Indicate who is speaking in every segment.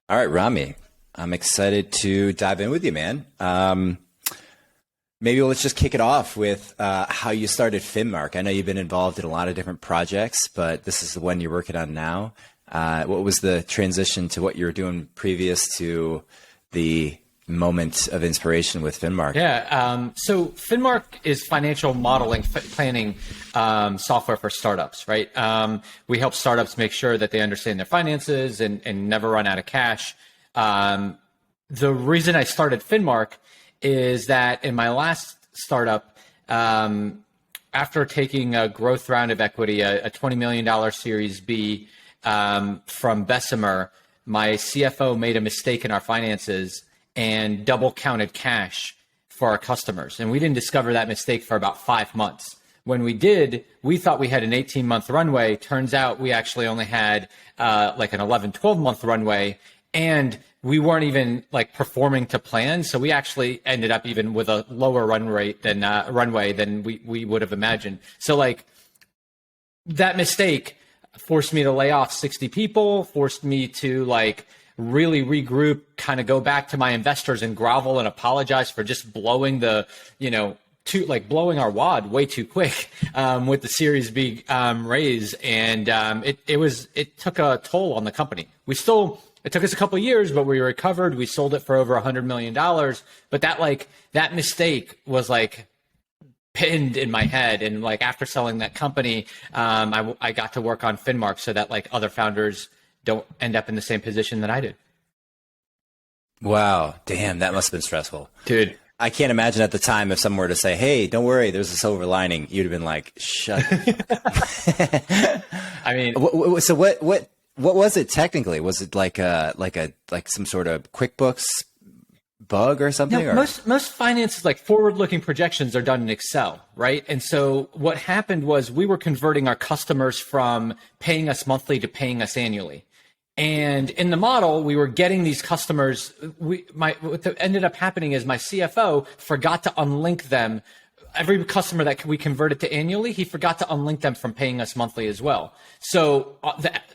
Speaker 1: All right, Rami, I'm excited to dive in with you, man. Maybe let's just kick it off with how you started Finmark. I know you've been involved in a lot of different projects, but this is the one you're working on now. What was the transition to what you were doing previous to the moment of inspiration with Finmark?
Speaker 2: Yeah, so Finmark is financial modeling, planning software for startups, right? We help startups make sure that they understand their finances and never run out of cash. The reason I started Finmark is that in my last startup, after taking a growth round of equity, a $20 million Series B from Bessemer, my CFO made a mistake in our finances and double counted cash for our customers. And we didn't discover that mistake for about 5 months. When we did, we thought we had an 18-month runway. Turns out we actually only had like an 11, 12-month runway. And we weren't even like performing to plan. So we actually ended up even with a lower runway than we would have imagined. So like that mistake forced me to lay off 60 people, forced me to like really regroup, kind of go back to my investors and grovel and apologize for just blowing blowing our wad way too quick with the Series B raise. And it took a toll on the company. It took us a couple of years, but we recovered. We sold it for over $100 million. But that mistake was like pinned in my head. And like after selling that company, I got to work on Finmark so that like other founders don't end up in the same position that I did.
Speaker 1: Wow. Damn, that must have been stressful.
Speaker 2: Dude.
Speaker 1: I can't imagine at the time if someone were to say, hey, don't worry, there's a silver lining. You'd have been like, shut
Speaker 2: I mean,
Speaker 1: so what was it technically? Was it like some sort of QuickBooks bug or something?
Speaker 2: No, most finances, like forward-looking projections, are done in Excel, right? And so what happened was we were converting our customers from paying us monthly to paying us annually. And in the model, we were getting these customers. What ended up happening is my CFO forgot to unlink them. Every customer that we converted to annually, he forgot to unlink them from paying us monthly as well. So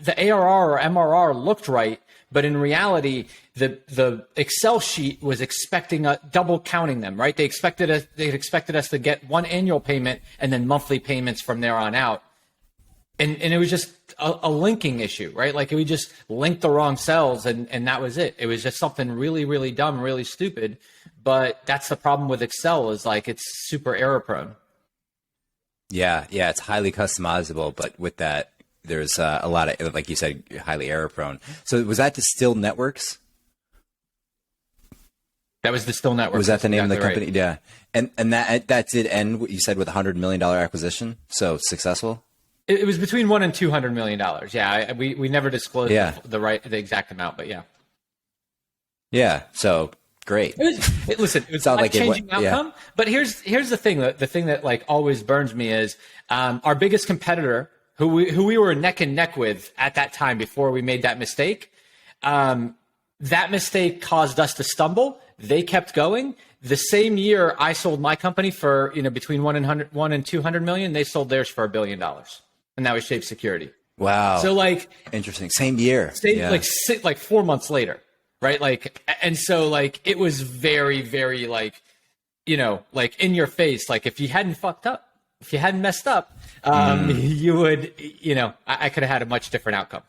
Speaker 2: the ARR or MRR looked right, but in reality, the Excel sheet was expecting double counting them, right? They expected us to get one annual payment and then monthly payments from there on out. And it was just a linking issue, right? Like we just linked the wrong cells and that was it. It was just something really, really dumb, really stupid. But that's the problem with Excel is like it's super error prone.
Speaker 1: Yeah, it's highly customizable, but with that, there's a lot of, like you said, highly error prone. So was that Distil Networks?
Speaker 2: That was Distil Networks.
Speaker 1: Was that the name of the company?
Speaker 2: Right.
Speaker 1: Yeah. And that did end, what you said, with $100 million acquisition. So successful?
Speaker 2: It was between $1 and $200 million. Yeah. We never disclosed the exact amount, but yeah.
Speaker 1: Yeah. So great.
Speaker 2: It was a life-changing outcome. Yeah. But here's the thing. The thing that like always burns me is our biggest competitor, who we were neck and neck with at that time before we made that mistake. That mistake caused us to stumble. They kept going. The same year I sold my company for between $1 and $200 million, they sold theirs for $1 billion, and that was Shape Security.
Speaker 1: Wow.
Speaker 2: So like
Speaker 1: interesting. Same year.
Speaker 2: Like 4 months later, right? Like, and so like it was very, very like like in your face. Like if you hadn't fucked up, if you hadn't messed up, you would I could have had a much different outcome.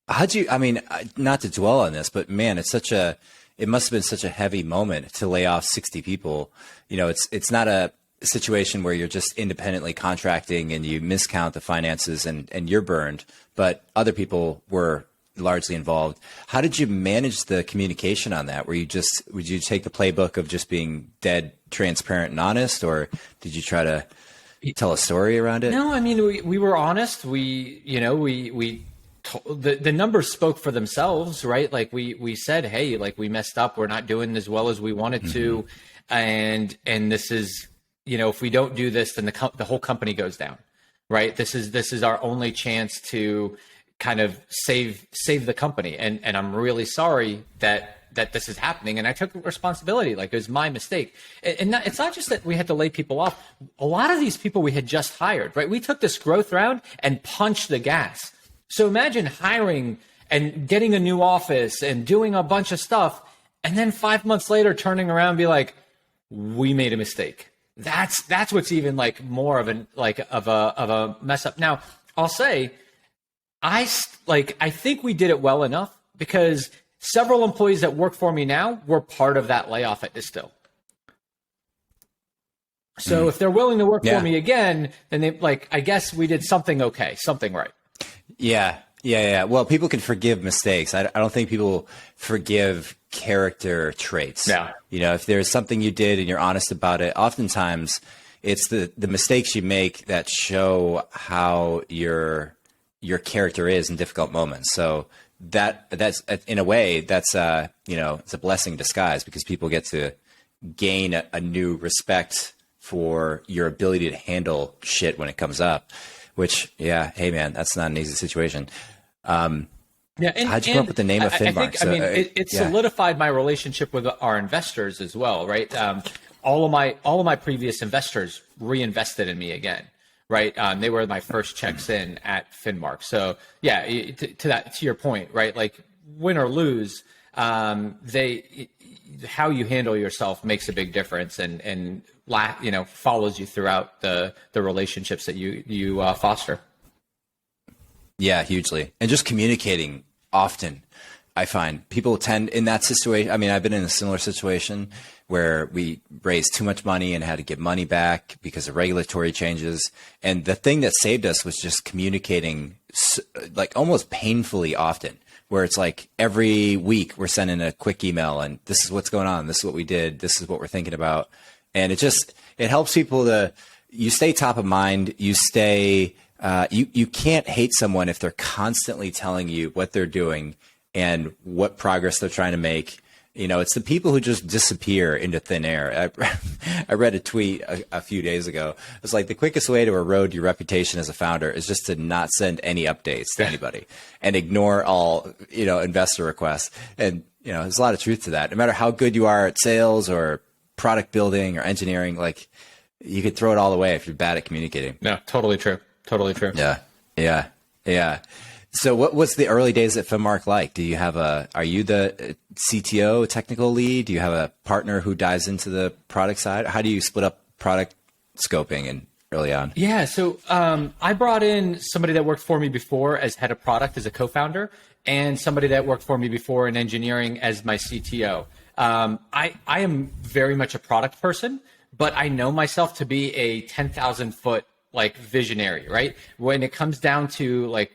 Speaker 1: Not to dwell on this, but man, it must have been such a heavy moment to lay off 60 people. It's not a situation where you're just independently contracting and you miscount the finances and you're burned, but other people were largely involved. How did you manage the communication on that? Would you take the playbook of just being dead, transparent and honest, or did you try to tell a story around it?
Speaker 2: No, I mean, we were honest. The numbers spoke for themselves, right? Like we said, hey, like we messed up. We're not doing as well as we wanted to. And this is, if we don't do this, then the whole company goes down, right? This is our only chance to kind of save the company. And I'm really sorry that this is happening. And I took responsibility. Like it was my mistake. And it's not just that we had to lay people off. A lot of these people we had just hired, right? We took this growth round and punched the gas. So imagine hiring and getting a new office and doing a bunch of stuff. And then 5 months later, turning around and be like, we made a mistake. That's what's even like more of a mess up. Now, I'll say, I think we did it well enough because several employees that work for me now were part of that layoff at Distil. So if they're willing to work for me again, then I guess we did something okay, something right.
Speaker 1: Yeah. Well, people can forgive mistakes. I don't think people forgive character traits.
Speaker 2: Yeah.
Speaker 1: If there's something you did and you're honest about it, oftentimes it's the mistakes you make that show how your character is in difficult moments. So that's in a way it's a blessing in disguise because people get to gain a new respect for your ability to handle shit when it comes up, which, hey man, that's not an easy situation. How'd you come up with the name of Finmark?
Speaker 2: It solidified my relationship with our investors as well, right? All of my previous investors reinvested in me again, right? They were my first checks in at Finmark. So to your point, right? Like win or lose, how you handle yourself makes a big difference and follows you throughout the relationships that you foster.
Speaker 1: Yeah, hugely. And just communicating often. I find people tend in that situation. I mean, I've been in a similar situation where we raised too much money and had to give money back because of regulatory changes. And the thing that saved us was just communicating like almost painfully often, where it's like every week we're sending a quick email and this is what's going on. This is what we did. This is what we're thinking about. And it helps people you stay top of mind. You stay, you can't hate someone if they're constantly telling you what they're doing and what progress they're trying to make. It's the people who just disappear into thin air. I read a tweet a few days ago. It's like the quickest way to erode your reputation as a founder is just to not send any updates to anybody and ignore all, investor requests. And, there's a lot of truth to that. No matter how good you are at sales or product building or engineering, like you could throw it all away if you're bad at communicating.
Speaker 2: No, totally true. Totally true.
Speaker 1: Yeah. So what was the early days at Finmark like? Are you the CTO, technical lead? Do you have a partner who dives into the product side? How do you split up product scoping and early on? Yeah.
Speaker 2: So I brought in somebody that worked for me before as head of product as a co-founder and somebody that worked for me before in engineering as my CTO. I am very much a product person, but I know myself to be a 10,000 foot visionary, right? When it comes down to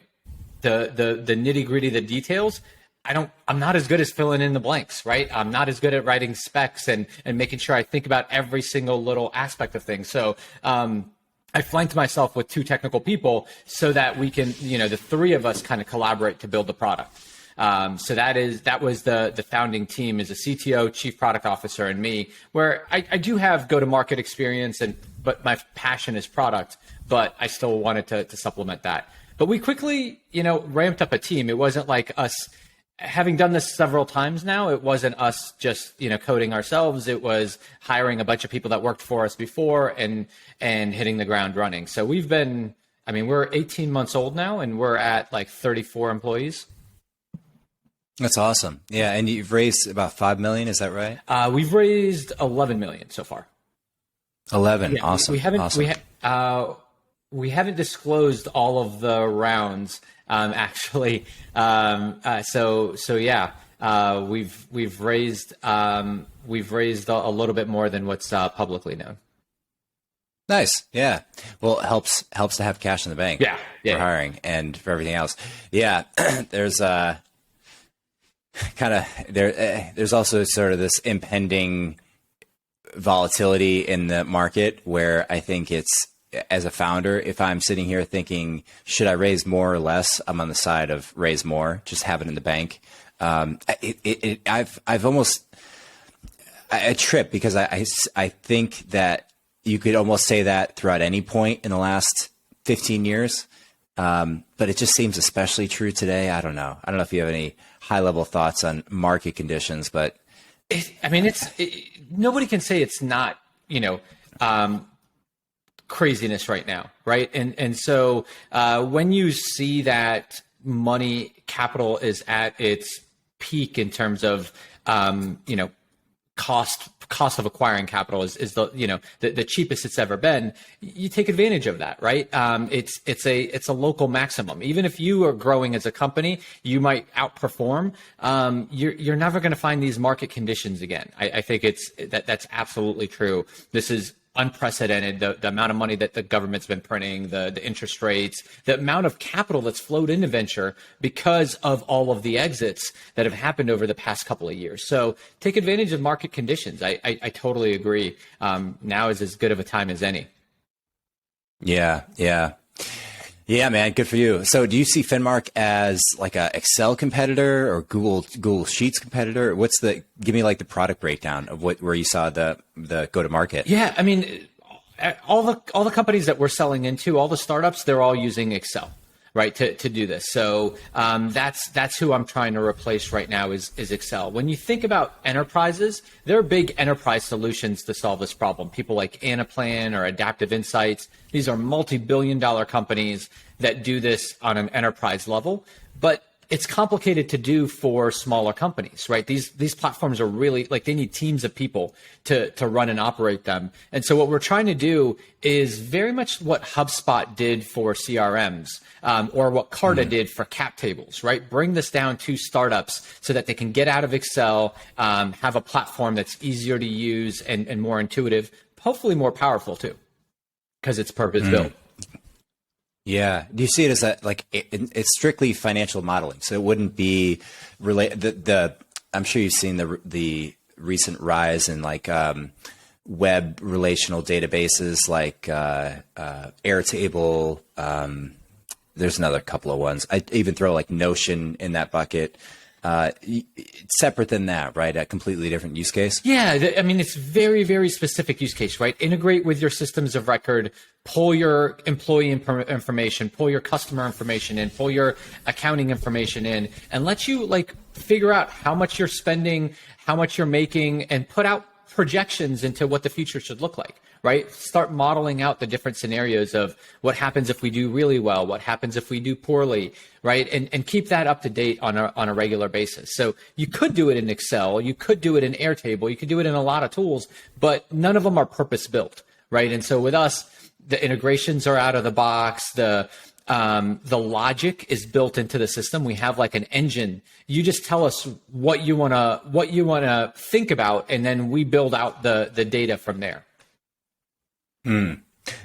Speaker 2: the nitty gritty, the details, I'm not as good as filling in the blanks, right? I'm not as good at writing specs and making sure I think about every single little aspect of things. So, I flanked myself with two technical people so that we can, the three of us kind of collaborate to build the product. So that was the founding team is a CTO, chief product officer, and me, where I do have go-to-market experience but my passion is product, but I still wanted to supplement that. But we quickly, ramped up a team. It wasn't like us having done this several times now. It wasn't us just, coding ourselves. It was hiring a bunch of people that worked for us before and hitting the ground running. So we're 18 months old now and we're at 34 employees.
Speaker 1: That's awesome. Yeah. And you've raised about 5 million. Is that right?
Speaker 2: We've raised 11 million so far.
Speaker 1: 11. Yeah, awesome.
Speaker 2: We haven't disclosed all of the rounds, actually. We've raised a little bit more than what's publicly known.
Speaker 1: Nice. Yeah. Well, it helps to have cash in the bank for hiring and for everything else. Yeah. There's there's also sort of this impending volatility in the market where I think it's, as a founder, if I'm sitting here thinking, should I raise more or less? I'm on the side of raise more, just have it in the bank. I've almost I trip because I think that you could almost say that throughout any point in the last 15 years. But it just seems especially true today. I don't know if you have any high level thoughts on market conditions, but
Speaker 2: nobody can say it's not, craziness right now. Right. And so, when you see that capital is at its peak in terms of, cost of acquiring capital is the cheapest it's ever been, you take advantage of that, right? It's a local maximum. Even if you are growing as a company, you might outperform. You're never going to find these market conditions again. I think that's absolutely true. This is unprecedented, the amount of money that the government's been printing, the interest rates, the amount of capital that's flowed into venture because of all of the exits that have happened over the past couple of years. So take advantage of market conditions. I totally agree. Now is as good of a time as any. Yeah, man, good for you. So do you see Finmark as like a Excel competitor or Google Sheets competitor? Give me like the product breakdown of where you saw the go to market? Yeah, I mean, all the companies that we're selling into, all the startups, they're all using Excel, right, to do this. So that's who I'm trying to replace right now is Excel. When you think about enterprises, there are big enterprise solutions to solve this problem. People like Anaplan or Adaptive Insights. These are multi-billion-dollar companies that do this on an enterprise level, but it's complicated to do for smaller companies, right? These platforms are really like they need teams of people to run and operate them. And so what we're trying to do is very much what HubSpot did for CRMs, or what Carta did for cap tables, right? Bring this down to startups so that they can get out of Excel, have a platform that's easier to use and more intuitive, hopefully more powerful too, because it's purpose built.
Speaker 1: Yeah. Do you see it as it's strictly financial modeling? So it wouldn't be related. I'm sure you've seen the recent rise in web relational databases like Airtable. There's another couple of ones. I even throw like Notion in that bucket. Separate than that, right? A completely different use case.
Speaker 2: Yeah, I mean, it's very, very specific use case, right? Integrate with your systems of record, pull your employee information, pull your customer information in, pull your accounting information in, and let you figure out how much you're spending, how much you're making, and put out projections into what the future should look like, right? Start modeling out the different scenarios of what happens if we do really well, what happens if we do poorly, right? And keep that up to date on a regular basis. So you could do it in Excel, you could do it in Airtable, you could do it in a lot of tools, but none of them are purpose built, right? And so with us, the integrations are out of the box, the logic is built into the system. We have like an engine. You just tell us what you wanna think about, and then we build out the data from there.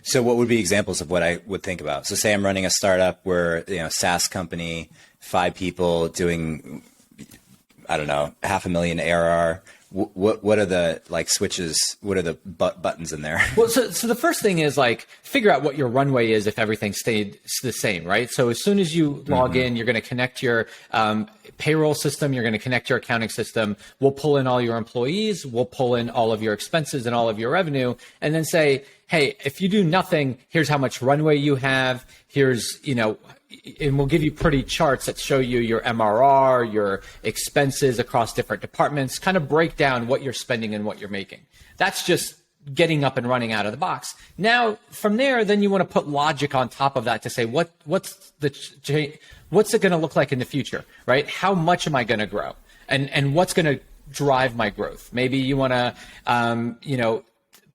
Speaker 1: So what would be examples of what I would think about? So say I'm running a startup where, SaaS company, 5 people doing, I don't know, $500,000 ARR. What are the switches? What are the buttons in there?
Speaker 2: Well, so the first thing is figure out what your runway is if everything stayed the same, right? So as soon as you log in, you're going to connect your payroll system, you're going to connect your accounting system. We'll pull in all your employees, we'll pull in all of your expenses and all of your revenue, and then say, hey, if you do nothing, here's how much runway you have. Here's, and we'll give you pretty charts that show you your MRR, your expenses across different departments, kind of break down what you're spending and what you're making. That's just getting up and running out of the box. Now, from there, then you want to put logic on top of that to say, what's it going to look like in the future, right? How much am I going to grow? And what's going to drive my growth? Maybe you want to,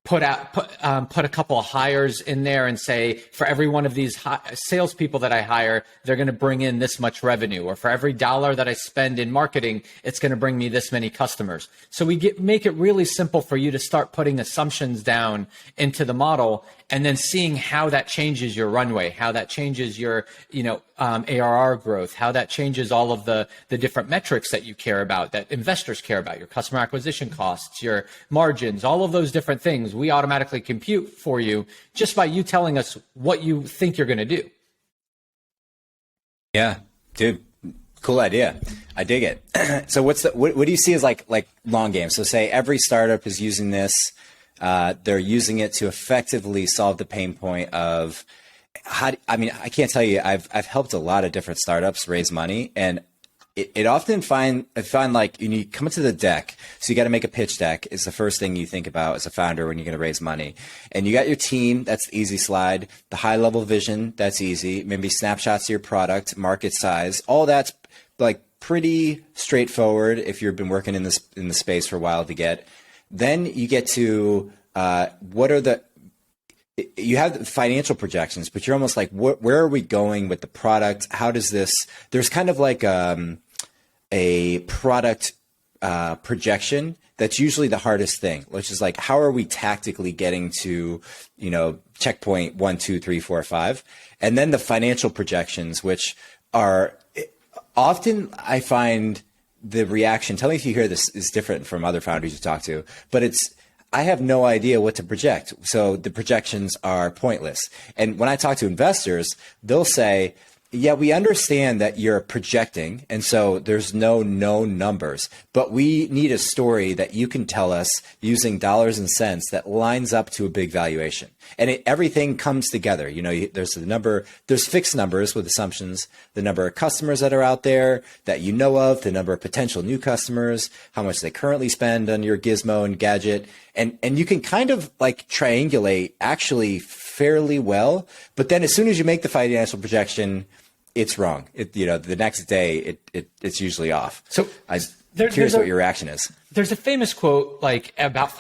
Speaker 2: put a couple of hires in there and say, for every one of these salespeople that I hire, they're going to bring in this much revenue, or for every dollar that I spend in marketing, it's going to bring me this many customers. So we make it really simple for you to start putting assumptions down into the model, and then seeing how that changes your runway, how that changes your, ARR growth, how that changes all of the different metrics that you care about, that investors care about, your customer acquisition costs, your margins, all of those different things. We automatically compute for you just by you telling us what you think you're going to do.
Speaker 1: Yeah, dude. Cool idea. I dig it. So what do you see as like long game? So say every startup is using this. They're using it to effectively solve the pain point of I can't tell you, I've helped a lot of different startups raise money, and it often I find like you come into the deck. So you got to make a pitch deck is the first thing you think about as a founder when you're going to raise money. And you got your team. That's the easy slide. The high level vision. That's easy. Maybe snapshots of your product, market size. All that's like pretty straightforward if you've been working in the space for a while to get. Then you get to you have the financial projections, but you're almost like, where are we going with the product? How does this? There's kind of like a product projection that's usually the hardest thing, which is like, how are we tactically getting to, checkpoint 1, 2, 3, 4, 5, and then the financial projections, which are often I find the reaction. Tell me if you hear this is different from other founders you talk to, but I have no idea what to project. So the projections are pointless. And when I talk to investors, they'll say, yeah, we understand that you're projecting, and so there's no known numbers, but we need a story that you can tell us using dollars and cents that lines up to a big valuation. And everything comes together. There's fixed numbers with assumptions, the number of customers that are out there that you know of, the number of potential new customers, how much they currently spend on your gizmo and gadget. And you can kind of like triangulate actually fairly well. But then as soon as you make the financial projection, it's wrong. The next day it's usually off. So I'm curious what your reaction is.
Speaker 2: There's a famous quote like about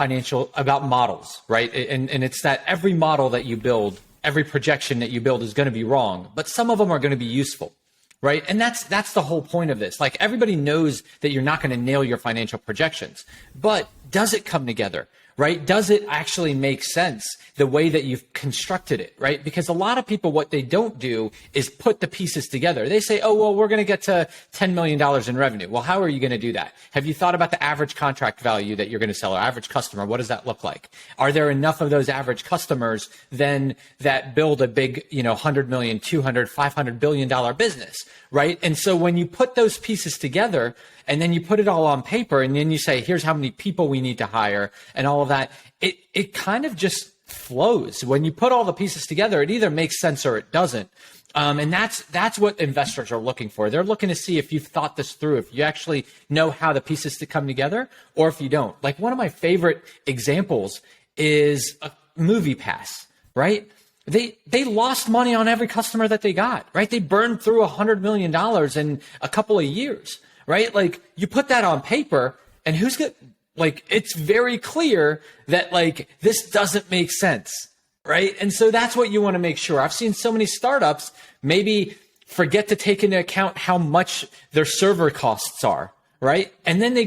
Speaker 2: models, right? And it's that every model that you build, every projection that you build is going to be wrong, but some of them are going to be useful, right? And that's the whole point of this. Like everybody knows that you're not going to nail your financial projections, but does it come together? Right? Does it actually make sense the way that you've constructed it? Right? Because a lot of people, what they don't do is put the pieces together. They say, oh, well, we're going to get to $10 million in revenue. Well, how are you going to do that? Have you thought about the average contract value that you're going to sell, or average customer? What does that look like? Are there enough of those average customers then that build a big, $100 million, $200, $500 billion business? Right? And so when you put those pieces together, and then you put it all on paper, and then you say, here's how many people we need to hire and all of that, it kind of just flows. When you put all the pieces together, it either makes sense or it doesn't. And that's what investors are looking for. They're looking to see if you've thought this through, if you actually know how the pieces to come together, or if you don't. Like one of my favorite examples is a MoviePass, right? They lost money on every customer that they got, right? They burned through $100 million in a couple of years. Right? Like you put that on paper and it's very clear that like this doesn't make sense. Right? And so that's what you want to make sure. I've seen so many startups maybe forget to take into account how much their server costs are. Right? And then they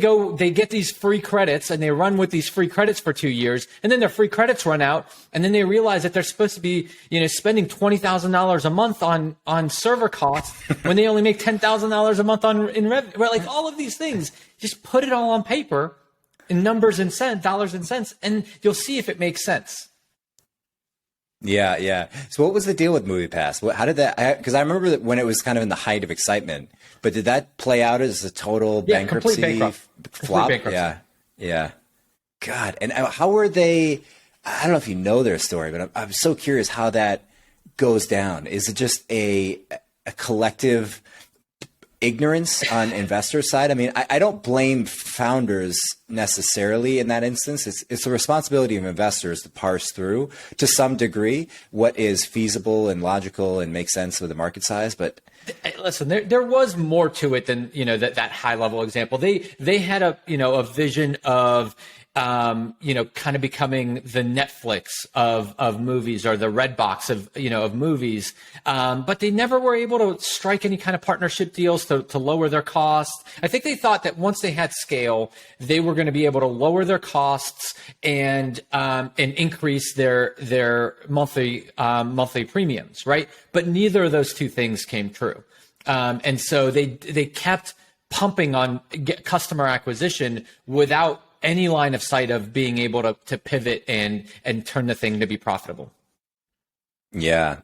Speaker 2: get these free credits and they run with these free credits for 2 years, and then their free credits run out, and then they realize that they're supposed to be, spending $20,000 a month on server costs when they only make $10,000 a month in revenue. Right? Like all of these things, just put it all on paper in numbers and cents, dollars and cents, and you'll see if it makes sense.
Speaker 1: Yeah, yeah. So what was the deal with MoviePass? How did that? Because I remember that when it was kind of in the height of excitement, but did that play out as a total bankruptcy flop?
Speaker 2: Complete bankruptcy.
Speaker 1: Yeah. God, and how were they? I don't know if you know their story, but I'm so curious how that goes down. Is it just a collective ignorance on investors' side? I mean, I don't blame founders necessarily in that instance. It's the responsibility of investors to parse through to some degree what is feasible and logical and makes sense with the market size. But
Speaker 2: listen, there was more to it than that high level example. They had a vision of kind of becoming the Netflix of movies, or the Redbox of movies. But they never were able to strike any kind of partnership deals to lower their costs. I think they thought that once they had scale, they were going to be able to lower their costs and increase their monthly premiums, right? But neither of those two things came true. And so they kept pumping on customer acquisition without any line of sight of being able to pivot and turn the thing to be profitable.
Speaker 1: Yeah.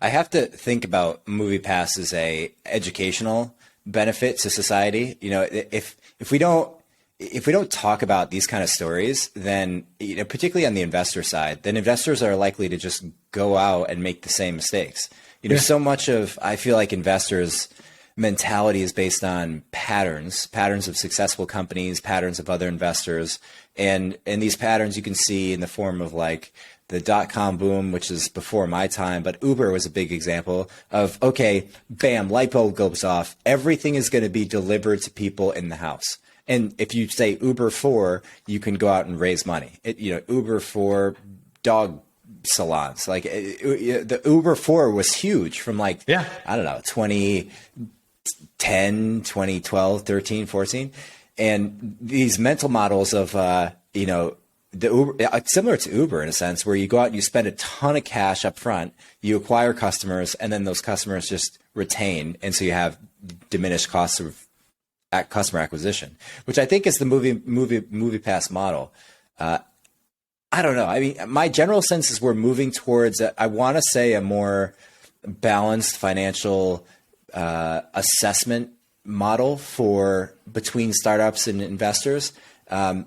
Speaker 1: I have to think about MoviePass as a educational benefit to society. If we don't talk about these kind of stories, then particularly on the investor side, then investors are likely to just go out and make the same mistakes. So much of, I feel like investors, mentality is based on patterns of successful companies, patterns of other investors. And these patterns you can see in the form of like the dot-com boom, which is before my time, but Uber was a big example of, okay, bam, light bulb goes off. Everything is going to be delivered to people in the house. And if you say Uber for, you can go out and raise money. Uber for dog salons. Like the Uber for was huge from I don't know, 2010, 2012, 13, 14. And these mental models of, the Uber, similar to Uber in a sense, where you go out and you spend a ton of cash up front, you acquire customers, and then those customers just retain. And so you have diminished costs of customer acquisition, which I think is the MoviePass model. I don't know. I mean, my general sense is we're moving towards, I want to say, a more balanced financial assessment model between startups and investors. I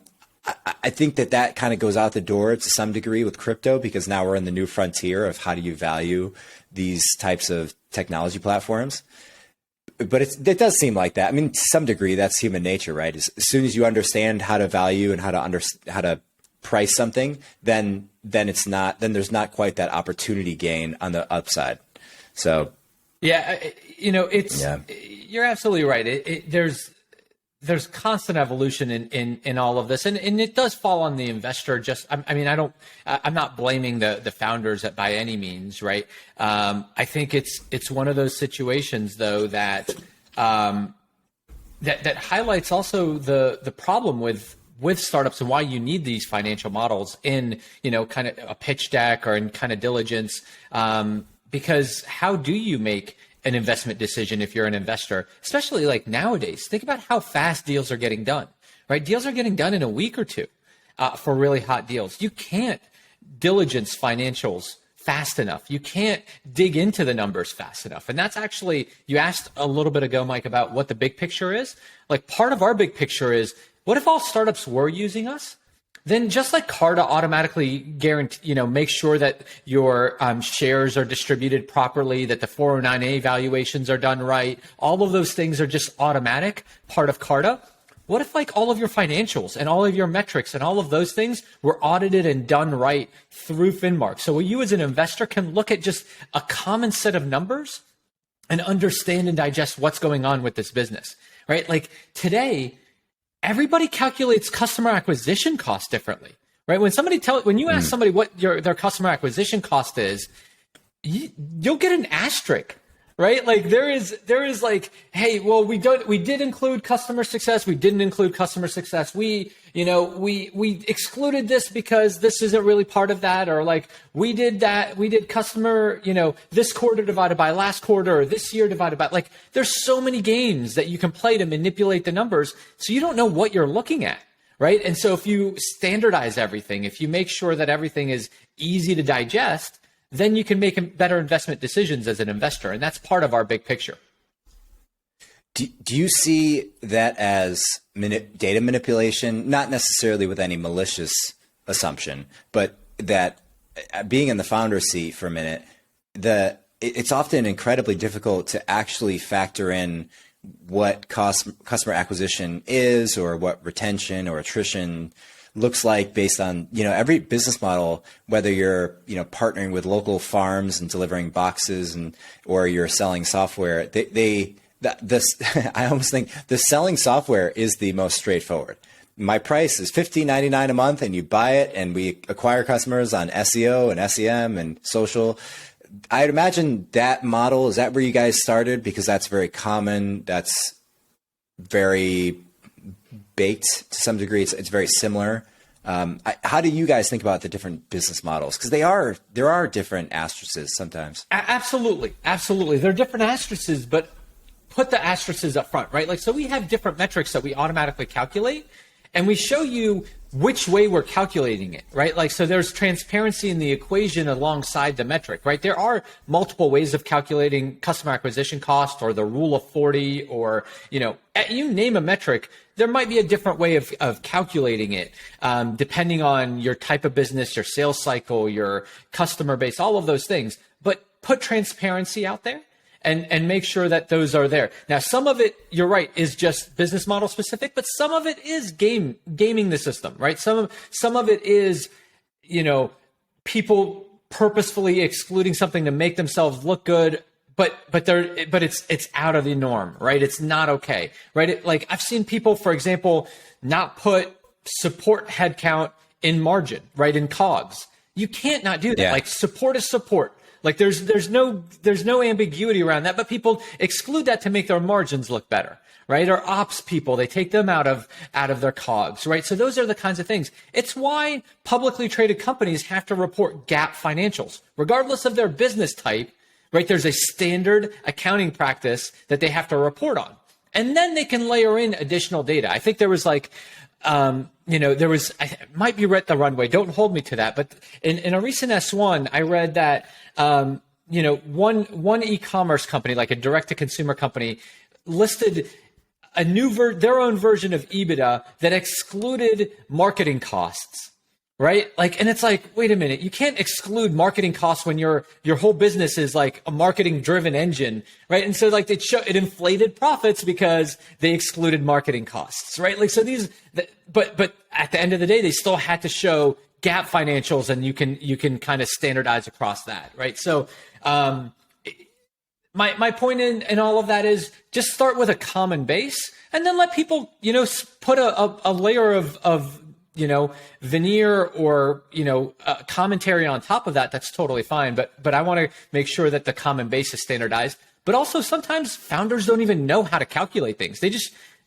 Speaker 1: think that kind of goes out the door to some degree with crypto, because now we're in the new frontier of how do you value these types of technology platforms. But it does seem like that. I mean, to some degree, that's human nature, right? As soon as you understand how to value and how to price something, then there's not quite that opportunity gain on the upside. So,
Speaker 2: yeah, you're absolutely right. There's constant evolution in all of this, and it does fall on the investor. I'm not blaming the founders by any means, right? I think it's one of those situations though that highlights also the problem with startups and why you need these financial models in kind of a pitch deck or in kind of diligence, because how do you make an investment decision if you're an investor, especially like nowadays? Think about how fast deals are getting done, right? Deals are getting done in a week or two for really hot deals. You can't diligence financials fast enough. You can't dig into the numbers fast enough. And that's actually, you asked a little bit ago, Mike, about what the big picture is. Like, part of our big picture is, what if all startups were using us? Then just like Carta automatically make sure that your shares are distributed properly, that the 409A valuations are done right, all of those things are just automatic, part of Carta. What if like all of your financials and all of your metrics and all of those things were audited and done right through Finmark? So you as an investor can look at just a common set of numbers and understand and digest what's going on with this business, right? Like today, everybody calculates customer acquisition cost differently, right? When you ask somebody what their customer acquisition cost is, you'll get an asterisk, right? Like there is like, hey, well, we did include customer success. We didn't include customer success. We excluded this because this isn't really part of that. Or like we did customer, this quarter divided by last quarter, or this year divided by, like, there's so many games that you can play to manipulate the numbers. So you don't know what you're looking at, right? And so if you standardize everything, if you make sure that everything is easy to digest, then you can make better investment decisions as an investor. And that's part of our big picture.
Speaker 1: Do you see that as data manipulation, not necessarily with any malicious assumption, but that being in the founder seat for a minute, it's often incredibly difficult to actually factor in what customer acquisition is, or what retention or attrition looks like based on, every business model, whether you're, partnering with local farms and delivering boxes or you're selling software, I almost think the selling software is the most straightforward. My price is $15.99 a month, and you buy it, and we acquire customers on SEO and SEM and social. I'd imagine that model, is that where you guys started? Because that's very common. That's very baked to some degree. It's very similar. How do you guys think about the different business models? Because there are different asterisks sometimes.
Speaker 2: Absolutely. There are different asterisks, but put the asterisks up front, right? Like, so we have different metrics that we automatically calculate, and we show you which way we're calculating it, right? Like, so there's transparency in the equation alongside the metric, right? There are multiple ways of calculating customer acquisition cost, or the rule of 40, or, you name a metric, there might be a different way of calculating it, depending on your type of business, your sales cycle, your customer base, all of those things. But put transparency out there, and make sure that those are there. Now, some of it, you're right, is just business model specific, but some of it is gaming the system, right? Some of it is, people purposefully excluding something to make themselves look good, but it's out of the norm, right? It's not okay, right? Like I've seen people, for example, not put support headcount in margin, right? In COGS. You can't not do that.
Speaker 1: Yeah.
Speaker 2: Like support is support. Like there's no ambiguity around that, but people exclude that to make their margins look better, right? Or ops people, they take them out of their COGS, right? So those are the kinds of things. It's why publicly traded companies have to report GAAP financials, regardless of their business type, right? There's a standard accounting practice that they have to report on. And then they can layer in additional data. I think there was like, there was, it might be Rent the Runway. Don't hold me to that. But in a recent S1, I read that, one e-commerce company, like a direct to consumer company, listed a their own version of EBITDA that excluded marketing costs. Right? Like, and it's like, wait a minute, you can't exclude marketing costs when your whole business is like a marketing driven engine, right? And so like it inflated profits because they excluded marketing costs, right? Like, so but at the end of the day, they still had to show GAAP financials, and you can kind of standardize across that, right? So, my point in all of that is just start with a common base and then let people, put a layer of veneer or, commentary on top of that. That's totally fine. But I want to make sure that the common base is standardized. But also sometimes founders don't even know how to calculate things.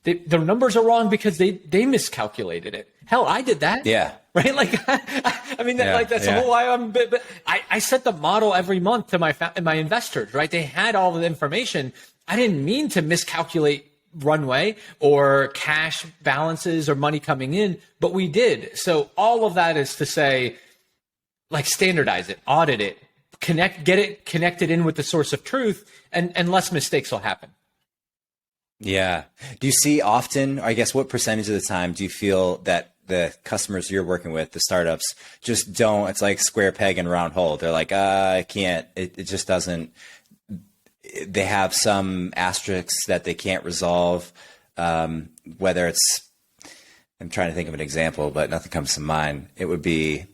Speaker 2: Their numbers are wrong because they miscalculated it. Hell, I did that.
Speaker 1: Yeah.
Speaker 2: Right. Like, that's the whole why but I set the model every month to my investors, right? They had all the information. I didn't mean to miscalculate runway or cash balances or money coming in, but we did. So all of that is to say, like, standardize it, audit it, get it connected in with the source of truth, and less mistakes will happen.
Speaker 1: Yeah. Do you see often, I guess, what percentage of the time do you feel that the customers you're working with, the startups, just don't, it's like square peg and round hole. They're like, I can't, it just doesn't, they have some asterisks that they can't resolve, whether it's, I'm trying to think of an example, but nothing comes to mind. It would be,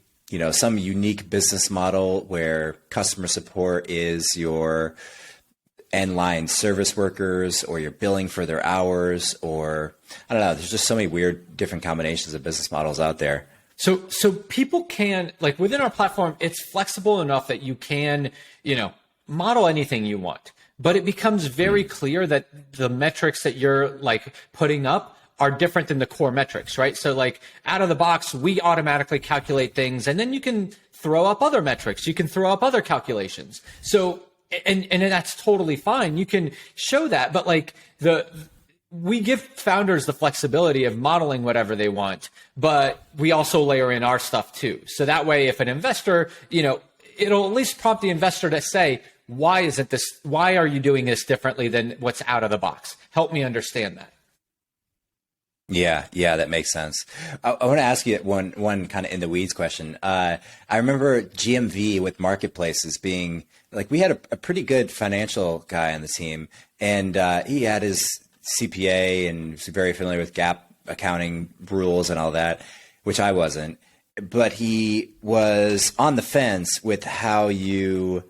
Speaker 1: some unique business model where customer support is your end-line service workers, or you're billing for their hours, or I don't know. There's just so many weird different combinations of business models out there.
Speaker 2: So people can, like, within our platform, it's flexible enough that you can, model anything you want. But it becomes very clear that the metrics that you're like putting up are different than the core metrics, right? So like out of the box, we automatically calculate things, and then you can throw up other metrics. You can throw up other calculations. So, and that's totally fine. You can show that, but like we give founders the flexibility of modeling whatever they want, but we also layer in our stuff too. So that way, if an investor, it'll at least prompt the investor to say, why are you doing this differently than what's out of the box? Help me understand that.
Speaker 1: Yeah, that makes sense. I want to ask you one kind of in the weeds question. I remember GMV with marketplaces being like, we had a pretty good financial guy on the team, and he had his CPA and was very familiar with GAAP accounting rules and all that, which I wasn't. But he was on the fence with how you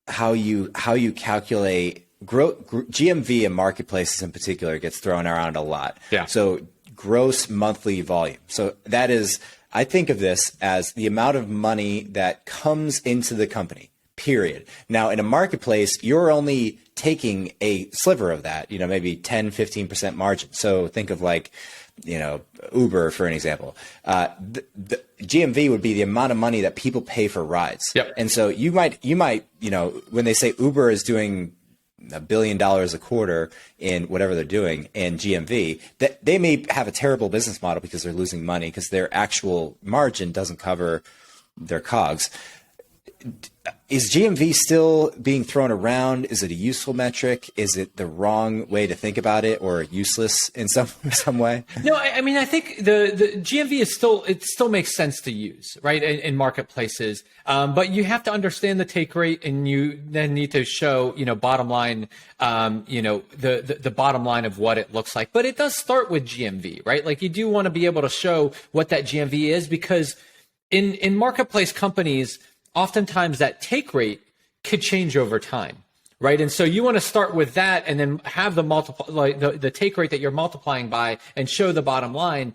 Speaker 1: calculate GMV in marketplaces in particular gets thrown around a lot.
Speaker 2: Yeah.
Speaker 1: So gross monthly volume. So that is, I think of this as the amount of money that comes into the company, period. Now in a marketplace, you're only taking a sliver of that, maybe 10, 15% margin. So think of like, Uber, for an example. The GMV would be the amount of money that people pay for rides.
Speaker 2: Yep.
Speaker 1: And so you might, when they say Uber is doing $1 billion a quarter in whatever they're doing in GMV, that they may have a terrible business model because they're losing money because their actual margin doesn't cover their COGS. Is GMV still being thrown around? Is it a useful metric? Is it the wrong way to think about it, or useless in some way?
Speaker 2: No, I mean, I think the GMV is still makes sense to use, right, in marketplaces. But you have to understand the take rate, and you then need to show, bottom line, the bottom line of what it looks like. But it does start with GMV, right? Like, you do want to be able to show what that GMV is, because in marketplace companies, oftentimes that take rate could change over time, right? And so you want to start with that, and then have the take rate that you're multiplying by, and show the bottom line,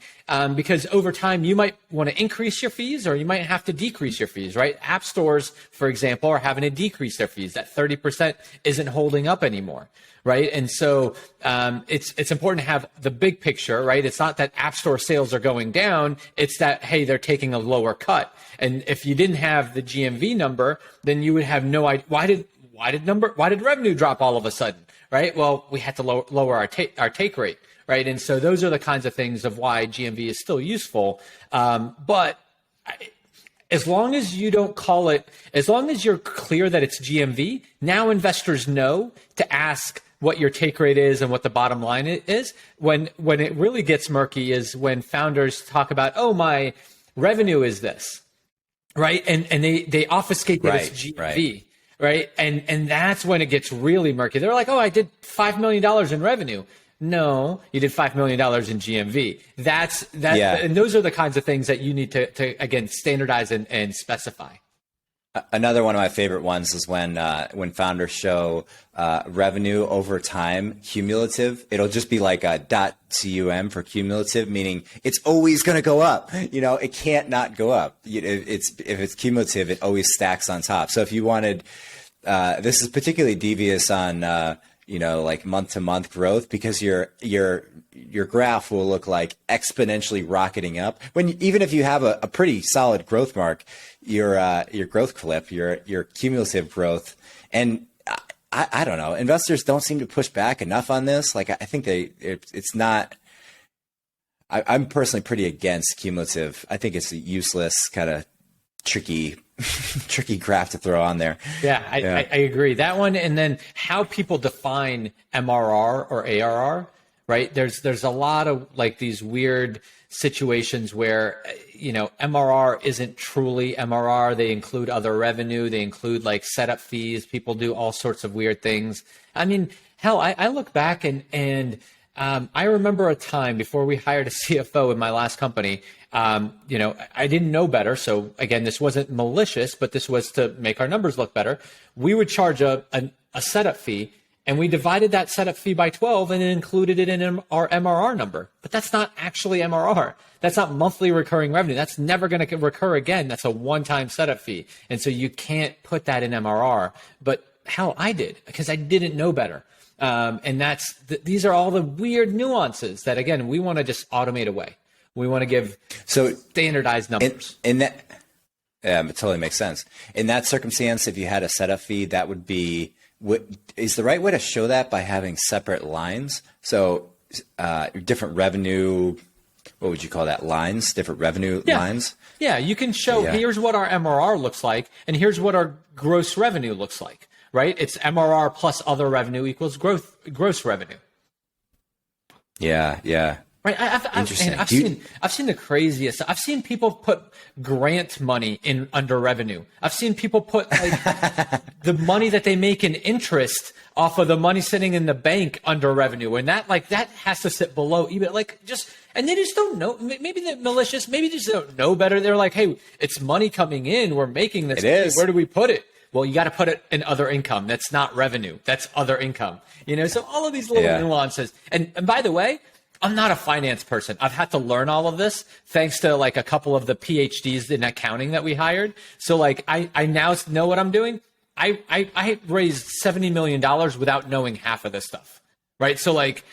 Speaker 2: because over time you might want to increase your fees, or you might have to decrease your fees, right? App stores, for example, are having to decrease their fees. That 30% isn't holding up anymore, right? And so it's important to have the big picture, right? It's not that App Store sales are going down. It's that, hey, they're taking a lower cut. And if you didn't have the GMV number, then you would have no idea. Why did revenue drop all of a sudden, right? Well, we had to lower our take rate, right? And so those are the kinds of things of why GMV is still useful. But as long as you don't call it, as long as you're clear that it's GMV, now investors know to ask what your take rate is and what the bottom line is. When it really gets murky is when founders talk about, oh, my revenue is this, right? And they obfuscate that it's GMV, right? And that's when it gets really murky. They're like, oh, I did $5 million in revenue. No, you did $5 million in GMV. And those are the kinds of things that you need to again, standardize and specify.
Speaker 1: Another one of my favorite ones is when founders show revenue over time, cumulative. It'll just be like a .cum for cumulative, meaning it's always going to go up. It can't not go up. If it's cumulative, it always stacks on top. So if you wanted, this is particularly devious on like month to month growth, because your graph will look like exponentially rocketing up even if you have a pretty solid growth mark, your growth clip, your cumulative growth. And I don't know, investors don't seem to push back enough on this. Like, I think it's not, I'm personally pretty against cumulative. I think it's a useless kind of tricky graph to throw on there.
Speaker 2: I agree. That one, and then how people define MRR or ARR, right? There's a lot of like these weird situations where, MRR isn't truly MRR. They include other revenue. They include like setup fees. People do all sorts of weird things. I mean, hell, I look back and I remember a time before we hired a CFO in my last company. I didn't know better. So again, this wasn't malicious, but this was to make our numbers look better. We would charge a setup fee, and we divided that setup fee by 12 and included it in our MRR number. But that's not actually MRR. That's not monthly recurring revenue. That's never going to recur again. That's a one-time setup fee. And so you can't put that in MRR. But hell, I did, because I didn't know better. And these are all the weird nuances that, again, we want to just automate away. We want to give standardized numbers.
Speaker 1: It totally makes sense. In that circumstance, if you had a setup fee, that would be, is the right way to show that by having separate lines? So different revenue, what would you call that? Lines, different revenue lines?
Speaker 2: Yeah, you can show, here's what our MRR looks like, and here's what our gross revenue looks like, right? It's MRR plus other revenue equals gross revenue.
Speaker 1: Yeah.
Speaker 2: Right, I've seen the craziest. I've seen people put grant money in under revenue. I've seen people put like the money that they make in interest off of the money sitting in the bank under revenue, and that has to sit below even and they just don't know. Maybe they're malicious. Maybe they just don't know better. They're like, hey, it's money coming in. We're making this. Where do we put it? Well, you got to put it in other income. That's not revenue. That's other income. So all of these little nuances. And by the way, I'm not a finance person. I've had to learn all of this thanks to like a couple of the PhDs in accounting that we hired. So like I now know what I'm doing. I raised $70 million without knowing half of this stuff. Right. So like,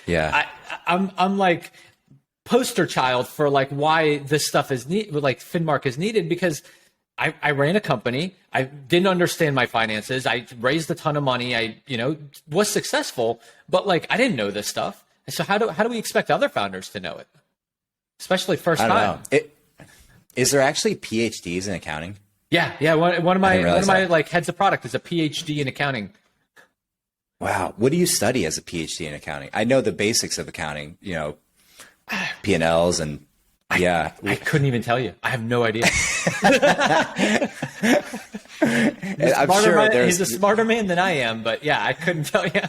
Speaker 2: I'm like poster child for like why this stuff is like Finmark is needed, because I ran a company. I didn't understand my finances. I raised a ton of money. I, was successful, but like, I didn't know this stuff. So how do we expect other founders to know it? Especially first time.
Speaker 1: Is there actually PhDs in accounting?
Speaker 2: Yeah. One of my
Speaker 1: that.
Speaker 2: like heads of product is a PhD in accounting.
Speaker 1: Wow. What do you study as a PhD in accounting? I know the basics of accounting, P&Ls and yeah.
Speaker 2: I couldn't even tell you. I have no idea. He's a smarter man than I am, but yeah, I couldn't tell you.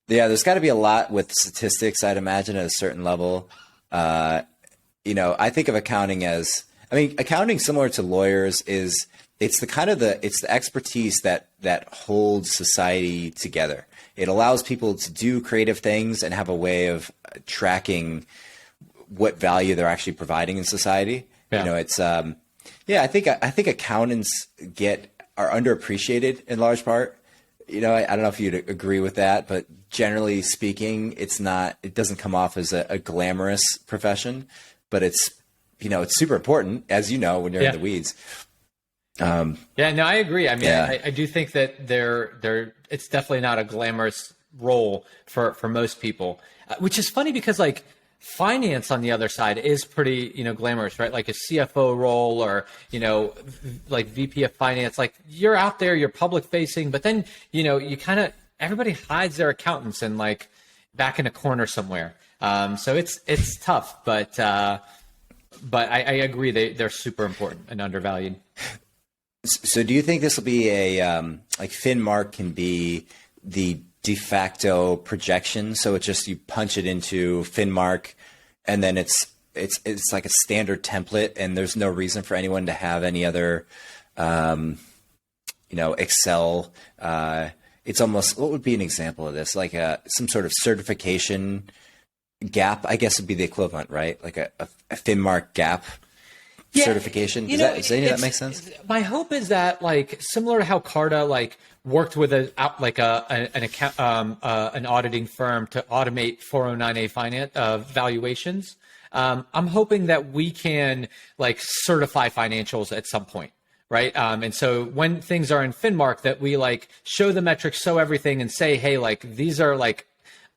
Speaker 1: Yeah, there's got to be a lot with statistics, I'd imagine, at a certain level. I think of accounting as, accounting similar to lawyers is it's the expertise that holds society together. It allows people to do creative things and have a way of tracking what value they're actually providing in society.
Speaker 2: Yeah.
Speaker 1: I think accountants are underappreciated in large part. I don't know if you'd agree with that, but generally speaking, it doesn't come off as a glamorous profession, but it's super important, as you know, when you're in the weeds.
Speaker 2: No, I agree. I do think that it's definitely not a glamorous role for most people, which is funny because like finance on the other side is pretty, glamorous, right? Like a CFO role or, like VP of finance, like you're out there, you're public facing, but then, everybody hides their accountants and like back in a corner somewhere. So it's tough, but I agree. They're super important and undervalued.
Speaker 1: So do you think this will be like Finmark can be the de facto projection? So it's just you punch it into Finmark and then it's like a standard template and there's no reason for anyone to have any other, Excel. It's almost, what would be an example of this? Like some sort of certification gap, I guess would be the equivalent, right? Like a Finmark gap. Certification. Does any of that make sense?
Speaker 2: My hope is that like similar to how Carta like worked with an auditing firm to automate 409A finance valuations. I'm hoping that we can like certify financials at some point. Right. And so when things are in Finmark that we like show the metrics, show everything and say, hey, like these are like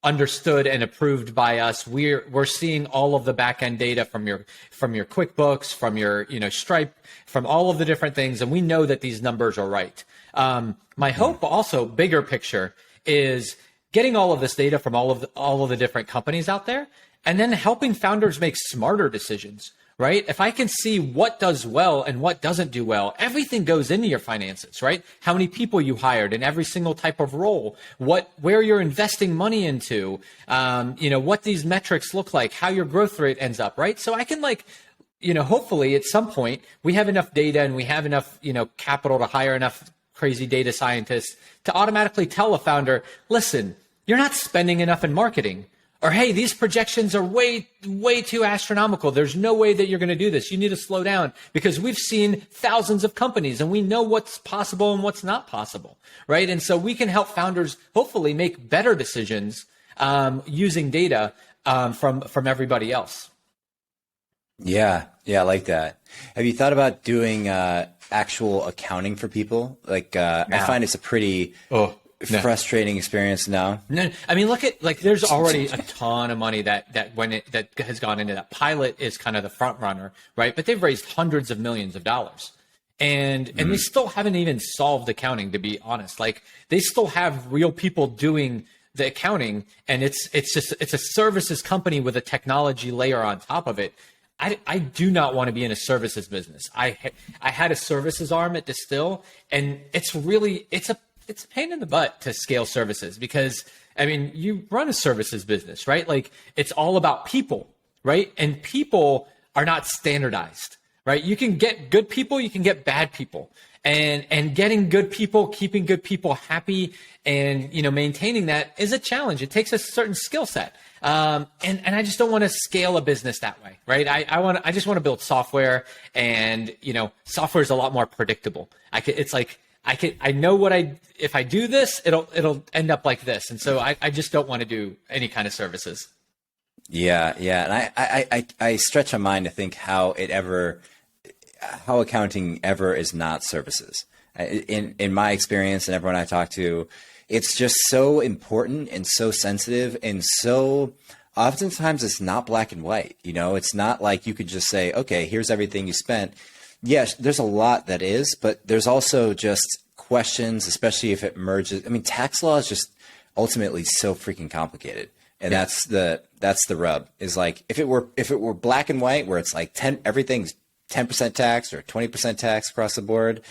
Speaker 2: understood and approved by us. We're seeing all of the back end data from your QuickBooks, from your Stripe, from all of the different things, and we know that these numbers are right. My hope, also bigger picture, is getting all of this data from all of the different companies out there, and then helping founders make smarter decisions. Right? If I can see what does well and what doesn't do well, everything goes into your finances, right? How many people you hired in every single type of role, where you're investing money into, what these metrics look like, how your growth rate ends up, right? So I can hopefully at some point we have enough data and we have enough, capital to hire enough crazy data scientists to automatically tell a founder, listen, you're not spending enough in marketing. Or, hey, these projections are way, way too astronomical. There's no way that you're going to do this. You need to slow down because we've seen thousands of companies and we know what's possible and what's not possible, right? And so we can help founders hopefully make better decisions using data from everybody else.
Speaker 1: Yeah, I like that. Have you thought about doing actual accounting for people? Like, I find it's a pretty... frustrating experience now.
Speaker 2: No, look at there's already a ton of money that has gone into that. Pilot is kind of the front runner, right? But they've raised hundreds of millions of dollars, and they still haven't even solved accounting. To be honest, like they still have real people doing the accounting, and it's a services company with a technology layer on top of it. I do not want to be in a services business. I had a services arm at Distil, and it's a pain in the butt to scale services because, you run a services business, right? Like it's all about people, right? And people are not standardized, right? You can get good people, you can get bad people. And getting good people, keeping good people happy and, maintaining that is a challenge. It takes a certain skill set. And I just don't want to scale a business that way, right? I just want to build software and, software is a lot more predictable. I know if I do this, it'll end up like this. And so I just don't want to do any kind of services.
Speaker 1: Yeah. And I stretch my mind to think how accounting ever is not services. In my experience and everyone I talk to, it's just so important and so sensitive and so oftentimes it's not black and white. It's not like you could just say, okay, here's everything you spent. Yes, there's a lot that is, but there's also just questions, especially if it merges. I mean, tax law is just ultimately so freaking complicated. And that's the rub, is like, if it were black and white where it's like everything's 10% tax or 20% tax across the board.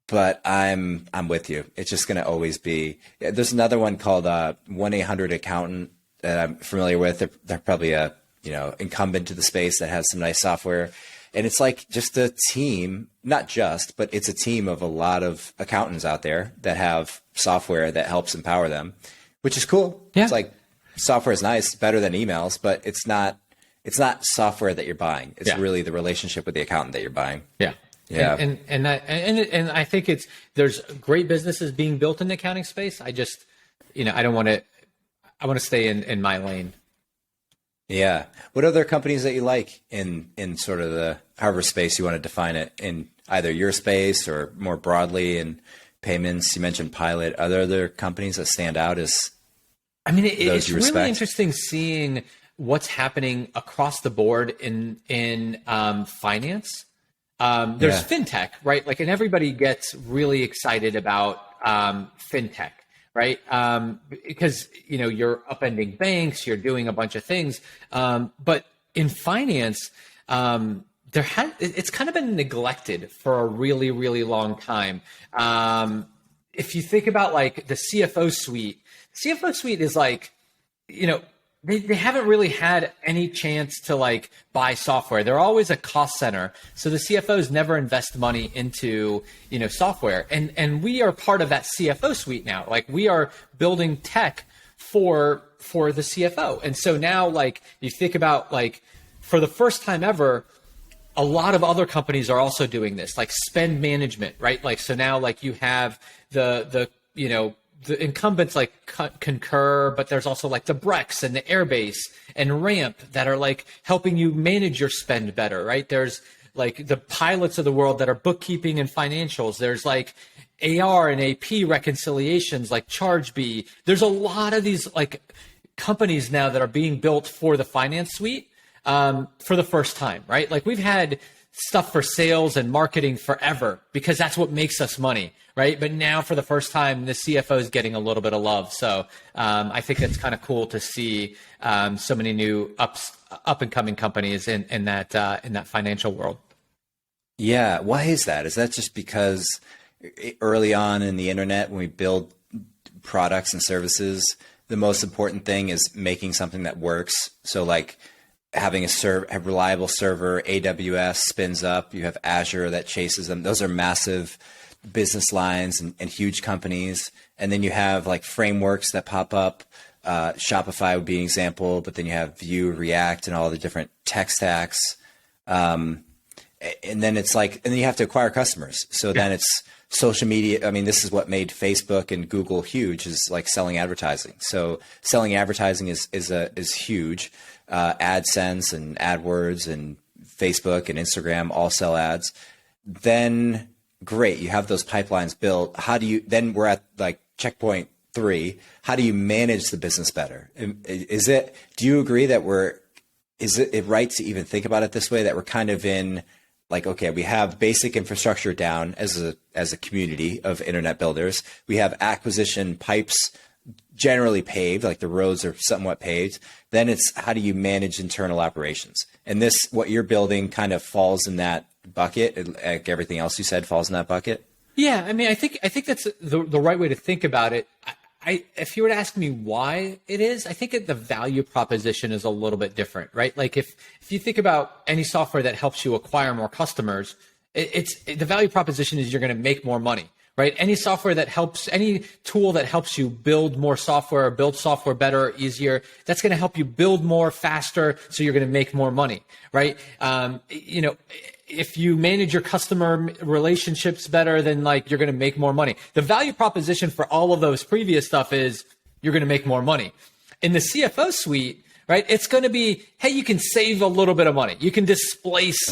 Speaker 1: But I'm with you. It's just going to always be. There's another one called 1-800-Accountant that I'm familiar with. They're probably a incumbent to the space that has some nice software, and it's like just a team, not just, but it's a team of a lot of accountants out there that have software that helps empower them, which is cool.
Speaker 2: Yeah.
Speaker 1: It's like software is nice, better than emails, but it's not software that you're buying. It's really the relationship with the accountant that you're buying.
Speaker 2: Yeah.
Speaker 1: Yeah.
Speaker 2: And I think there's great businesses being built in the accounting space. I just, I want to stay in my lane.
Speaker 1: Yeah. What other companies that you like in sort of the however space you want to define it, in either your space or more broadly in payments? You mentioned Pilot. Are there other companies that stand out as
Speaker 2: it's really interesting seeing what's happening across the board in finance. There's Fintech, right? Like, and everybody gets really excited about Fintech, right? Because, you're upending banks, you're doing a bunch of things. But in finance, it's kind of been neglected for a really, really long time. If you think about like the CFO suite is like, they haven't really had any chance to like buy software. They're always a cost center. So the CFOs never invest money into, software. And we are part of that CFO suite now. Like, we are building tech for the CFO. And so now, like, you think about, like, for the first time ever, a lot of other companies are also doing this, like spend management, right? Like, so now, like, you have the incumbents like Concur, but there's also like the Brex and the Airbase and Ramp that are like helping you manage your spend better, right? There's like the Pilots of the world that are bookkeeping and financials. There's like AR and AP reconciliations like ChargeBee. There's a lot of these like companies now that are being built for the finance suite for the first time, right? Like, we've had stuff for sales and marketing forever because that's what makes us money, right? But now for the first time, the CFO is getting a little bit of love. So I think it's kind of cool to see so many new up and coming companies in that financial world.
Speaker 1: Yeah. Why is that? Is that just because early on in the internet, when we build products and services, the most important thing is making something that works? So like, having a reliable server, AWS spins up, you have Azure that chases them. Those are massive business lines and huge companies. And then you have like frameworks that pop up. Shopify would be an example, but then you have Vue, React, and all the different tech stacks. And then it's like, and then you have to acquire customers. So then it's social media. I mean, this is what made Facebook and Google huge, is like selling advertising. So selling advertising is huge. AdSense and AdWords and Facebook and Instagram all sell ads. Then great, you have those pipelines built. Then we're at like checkpoint 3. How do you manage the business better? Do you agree that is it right to even think about it this way, that we're kind of in like, okay, we have basic infrastructure down as a community of internet builders. We have acquisition pipes generally paved, like the roads are somewhat paved. Then it's, how do you manage internal operations? And what you're building kind of falls in that bucket, like everything else you said falls in that bucket.
Speaker 2: Yeah, I mean, I think that's the right way to think about it. If you were to ask me why it is, I think the value proposition is a little bit different, right? Like, if you think about any software that helps you acquire more customers, the value proposition is you're going to make more money. Right? Any tool that helps you build more software, or build software better, or easier, that's going to help you build more faster. So you're going to make more money, right? If you manage your customer relationships better, then like you're going to make more money. The value proposition for all of those previous stuff is you're going to make more money. In the CFO suite, right, it's going to be, hey, you can save a little bit of money. You can displace,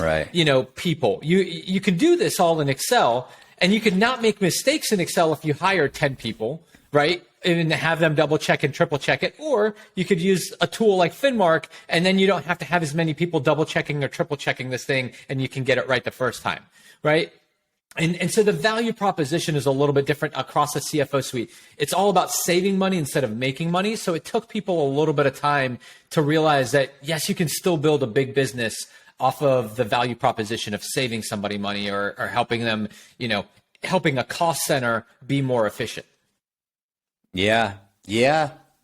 Speaker 2: people. You can do this all in Excel. And you could not make mistakes in Excel if you hire 10 people, right? And have them double check and triple check it. Or you could use a tool like Finmark, and then you don't have to have as many people double checking or triple checking this thing, and you can get it right the first time. right? And so the value proposition is a little bit different across the CFO suite. It's all about saving money instead of making money. So it took people a little bit of time to realize that, yes, you can still build a big business off of the value proposition of saving somebody money or helping them, helping a cost center be more efficient.
Speaker 1: Yeah.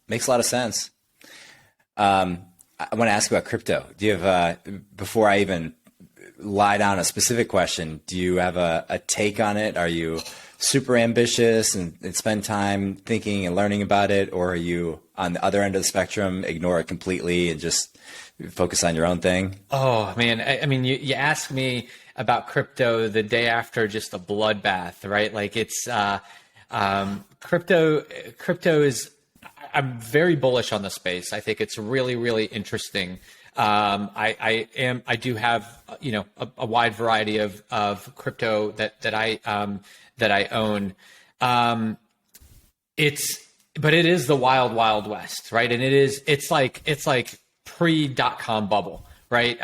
Speaker 1: Makes a lot of sense. I want to ask you about crypto. Do you have, before I even lie down a specific question, do you have a take on it? Are you super ambitious and spend time thinking and learning about it? Or are you on the other end of the spectrum, ignore it completely and just focus on your own thing? Oh,
Speaker 2: man. I mean, you asked me about crypto the day after just a bloodbath, right? Like it's crypto is, I'm very bullish on the space. I think it's really, really interesting. I do have, a wide variety of crypto that I own. But it is the wild, wild west, right? And it's like pre-dot-com bubble, right?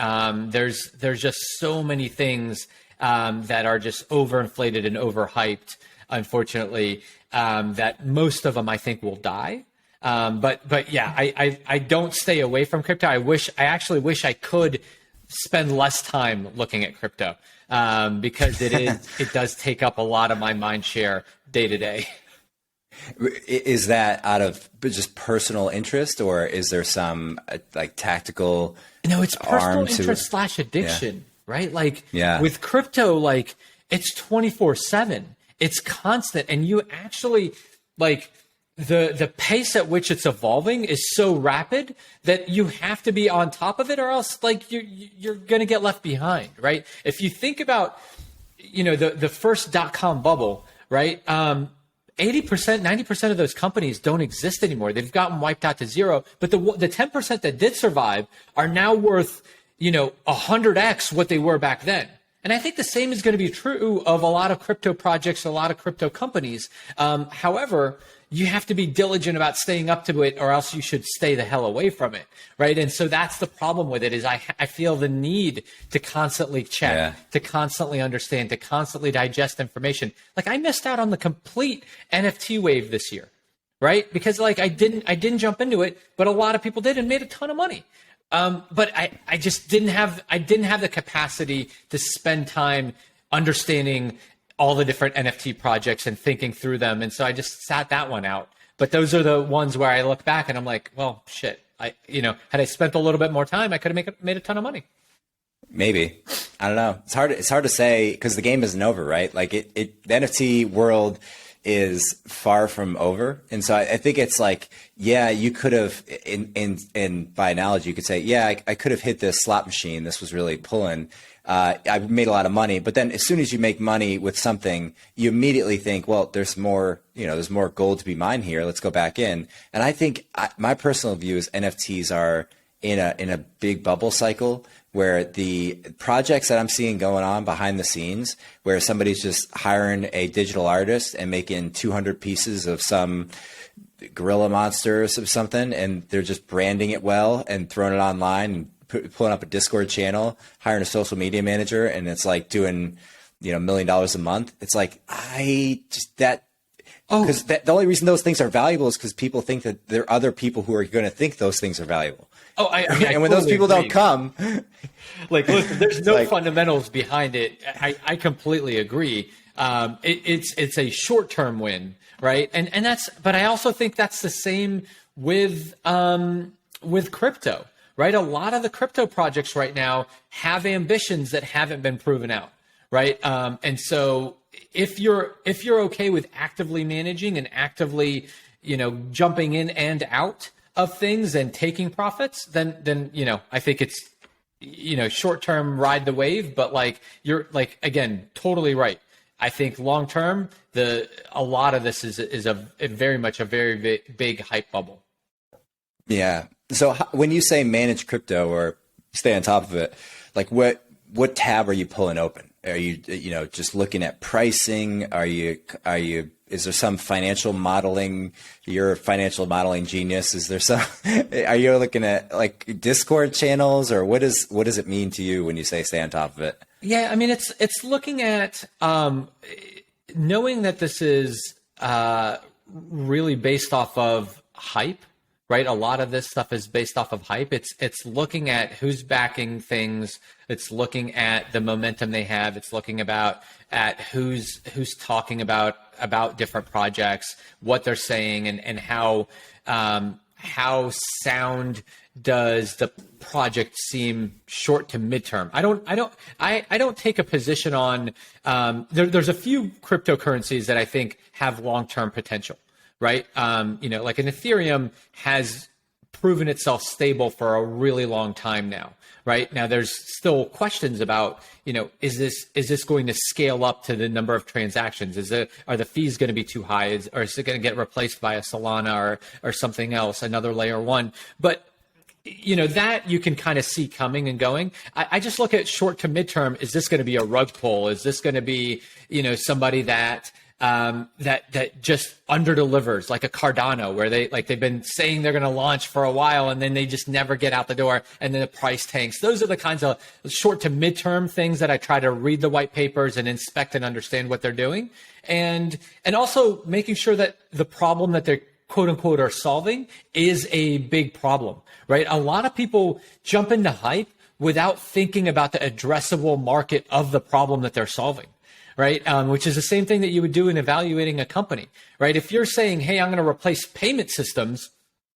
Speaker 2: There's just so many things, that are just overinflated and overhyped, unfortunately, that most of them I think will die. But yeah, I don't stay away from crypto. I actually wish I could spend less time looking at crypto, because it does take up a lot of my mind share day to day.
Speaker 1: Is that out of just personal interest, or is there some like tactical?
Speaker 2: No, it's personal interest / addiction, right? Like with crypto, like it's 24/7. It's constant, and you actually like. The pace at which it's evolving is so rapid that you have to be on top of it, or else like you're going to get left behind, right? If you think about, the first .com bubble, right? 80%, 90% of those companies don't exist anymore. They've gotten wiped out to zero, but the 10% that did survive are now worth, 100x what they were back then. And I think the same is going to be true of a lot of crypto projects, a lot of crypto companies. However, you have to be diligent about staying up to it, or else you should stay the hell away from it, right? And so that's the problem with it is I feel the need to constantly check, to constantly understand, to constantly digest information. Like I missed out on the complete NFT wave this year, right? Because like I didn't jump into it, but a lot of people did and made a ton of money. But I just didn't have the capacity to spend time understanding all the different NFT projects and thinking through them. And so I just sat that one out. But those are the ones where I look back and I'm like, well, shit, had I spent a little bit more time, I could have made a ton of money.
Speaker 1: Maybe. I don't know. It's hard to say because the game isn't over, right? Like the NFT world is far from over. And so I think it's like, you could have, in by analogy, you could say, I could have hit this slot machine. This was really pulling. I made a lot of money, but then as soon as you make money with something, you immediately think, well, there's more gold to be mined here. Let's go back in. And I think my personal view is NFTs are in a big bubble cycle where the projects that I'm seeing going on behind the scenes, where somebody's just hiring a digital artist and making 200 pieces of some gorilla monsters of something, and they're just branding it well and throwing it online and pulling up a Discord channel, hiring a social media manager, and it's like doing, $1 million a month. It's like, the only reason those things are valuable is because people think that there are other people who are going to think those things are valuable.
Speaker 2: Oh, I
Speaker 1: and when those people don't come,
Speaker 2: like, listen, there's no fundamentals behind it. I completely agree. It's a short-term win, right? And that's, but I also think that's the same with crypto. Right, a lot of the crypto projects right now have ambitions that haven't been proven out, right? And so if you're okay with actively managing and actively, jumping in and out of things and taking profits, then I think it's, short term ride the wave, but like you're like again totally right. I think long term a lot of this is very much a very big hype bubble.
Speaker 1: Yeah. So when you say manage crypto or stay on top of it, like what tab are you pulling open? Are you just looking at pricing? Are you is there some financial modeling? You're a financial modeling genius. Is there some? Are you looking at like Discord channels, or what does it mean to you when you say stay on top of it?
Speaker 2: Yeah, I mean, it's looking at knowing that this is really based off of hype, right? A lot of this stuff is based off of hype. It's looking at who's backing things. It's looking at the momentum they have. It's looking at who's talking about different projects, what they're saying, and how sound does the project seem short to midterm. I don't take a position on there's a few cryptocurrencies that I think have long-term potential, right? Like an Ethereum has proven itself stable for a really long time now, right? Now there's still questions about, is this going to scale up to the number of transactions? Are the fees going to be too high? Or is it going to get replaced by a Solana or something else, another layer one? But that you can kind of see coming and going. I just look at short to midterm. Is this going to be a rug pull? Is this going to be, somebody that just under delivers, like a Cardano, where they've been saying they're going to launch for a while and then they just never get out the door and then the price tanks. Those are the kinds of short to midterm things that I try to read the white papers and inspect and understand what they're doing. And also making sure that the problem that they're quote unquote are solving is a big problem, right? A lot of people jump into hype without thinking about the addressable market of the problem that they're solving, right? Which is the same thing that you would do in evaluating a company, right? If you're saying, hey, I'm going to replace payment systems,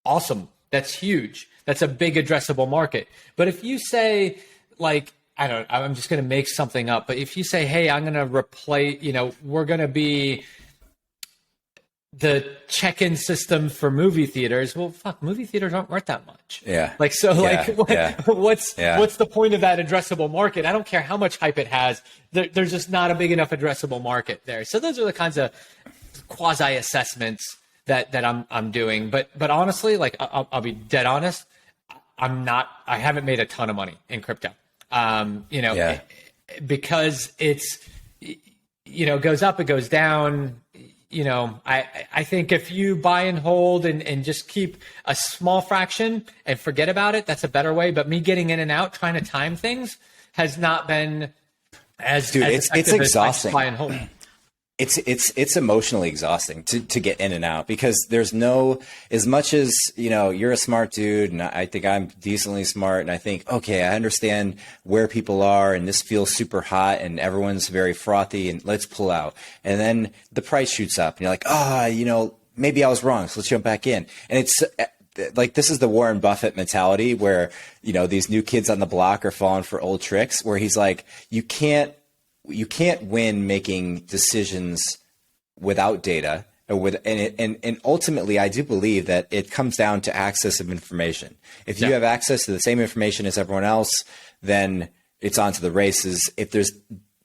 Speaker 2: awesome. That's huge. That's a big addressable market. But if you say, like, I'm just going to make something up, but if you say, hey, I'm going to replace, we're going to be the check-in system for movie theaters. Well, fuck, movie theaters aren't worth that much.
Speaker 1: Yeah.
Speaker 2: What's the point of that addressable market? I don't care how much hype it has. There's just not a big enough addressable market there. So those are the kinds of quasi assessments that I'm doing. But honestly, like I'll be dead honest, I haven't made a ton of money in crypto. Because it's, goes up, it goes down. I think if you buy and hold and just keep a small fraction and forget about it, that's a better way. But me getting in and out, trying to time things has not been as
Speaker 1: it's exhausting.
Speaker 2: Buy and hold.
Speaker 1: It's emotionally exhausting to get in and out, because there's no, as much as, you're a smart dude and I think I'm decently smart and I think, okay, I understand where people are and this feels super hot and everyone's very frothy and let's pull out. And then the price shoots up and you're like, maybe I was wrong. So let's jump back in. And it's like, this is the Warren Buffett mentality where, these new kids on the block are falling for old tricks, where he's like, you can't win making decisions without data, and ultimately I do believe that it comes down to access of information. If you have access to the same information as everyone else, then it's on to the races. If there's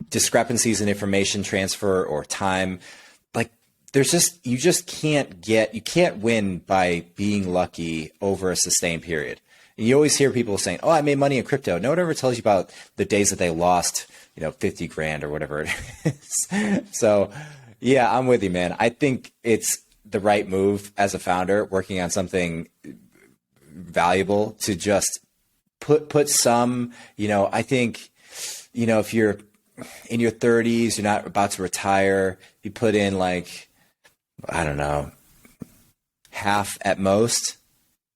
Speaker 1: discrepancies in information transfer or time, like you can't win by being lucky over a sustained period. And you always hear people saying, oh, I made money in crypto. No one ever tells you about the days that they lost 50 grand or whatever it is. So yeah, I'm with you, man. I think it's the right move as a founder working on something valuable to just put some, I think, if you're in your 30s, you're not about to retire, you put in like, I don't know, half at most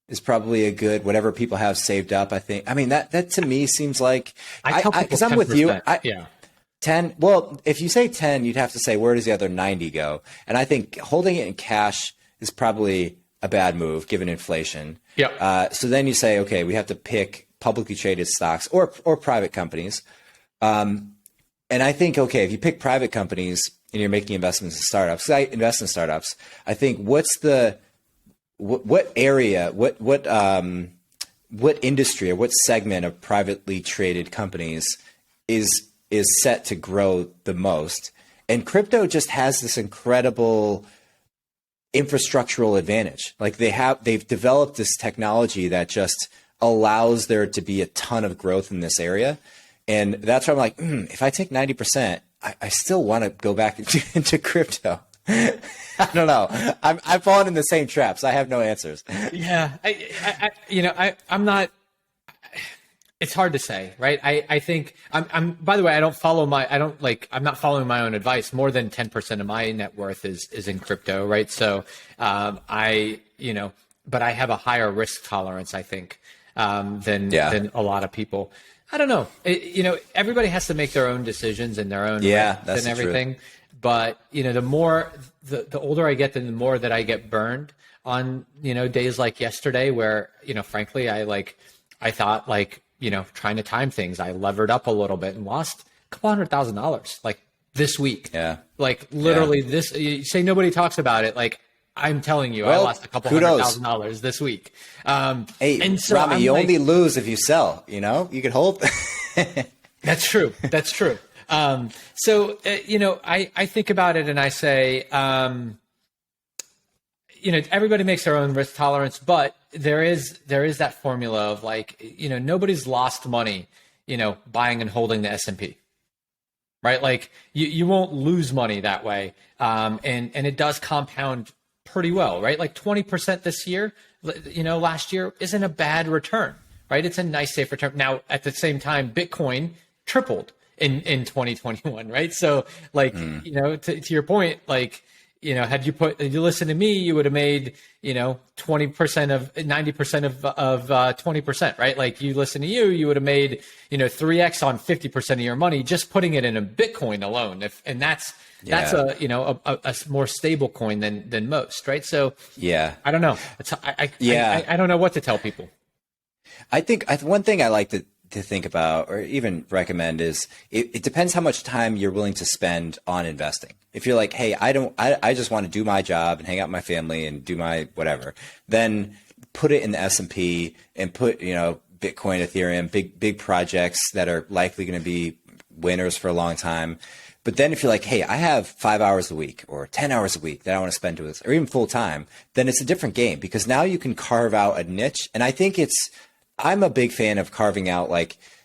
Speaker 1: is probably a good, whatever people have saved up, I think. I mean, that to me seems like, because I'm with you. 10. Well, if you say 10, you'd have to say, where does the other 90 go? And I think holding it in cash is probably a bad move given inflation.
Speaker 2: Yeah.
Speaker 1: So then you say, okay, we have to pick publicly traded stocks or private companies. And I think, okay, if you pick private companies and you're making investments in startups, 'cause I invest in startups, I think what area, what industry or what segment of privately traded companies is set to grow the most? And crypto just has this incredible infrastructural advantage. Like they've developed this technology that just allows there to be a ton of growth in this area. And that's why I'm like, if I take 90%, I still want to go back into crypto. I don't know. I've fallen in the same traps. I have no answers.
Speaker 2: Yeah, I'm not. It's hard to say, right? I think I'm. By the way, I'm not following my own advice. More than 10% of my net worth is in crypto, right? So, but I have a higher risk tolerance, I think, than a lot of people. I don't know. Everybody has to make their own decisions and their own risks and everything. Truth. But the older I get, the more that I get burned on days like yesterday, where frankly I thought trying to time things, I levered up a little bit and lost a couple $100,000 like this week.
Speaker 1: Yeah.
Speaker 2: Like literally this, you say nobody talks about it. Like I'm telling you, I lost a couple $100,000 this week.
Speaker 1: Hey, and so Rami, you only lose if you sell, you can hold.
Speaker 2: That's true. That's true. So I think about it and I say, everybody makes their own risk tolerance, but there is that formula of nobody's lost money, buying and holding the S&P, right? Like you won't lose money that way. And it does compound pretty well, right? Like 20% this year, last year isn't a bad return, right? It's a nice safe return. Now, at the same time, Bitcoin tripled in 2021, right? So to your point, had you listened to me, you would have made, 20% of 90% of 20%, right? Like you listen to you would have made, 3x on 50% of your money, just putting it in a Bitcoin alone. That's a more stable coin than most, right? So I don't know. I don't know what to tell people.
Speaker 1: I think one thing I like to think about or even recommend is it depends how much time you're willing to spend on investing. If you're like, hey, I just want to do my job and hang out with my family and do my whatever, then put it in the S&P and put, Bitcoin, Ethereum, big projects that are likely going to be winners for a long time. But then if you're like, hey, I have 5 hours a week or 10 hours a week that I want to spend to this, or even full time, then it's a different game because now you can carve out a niche. And I think I'm a big fan of carving out,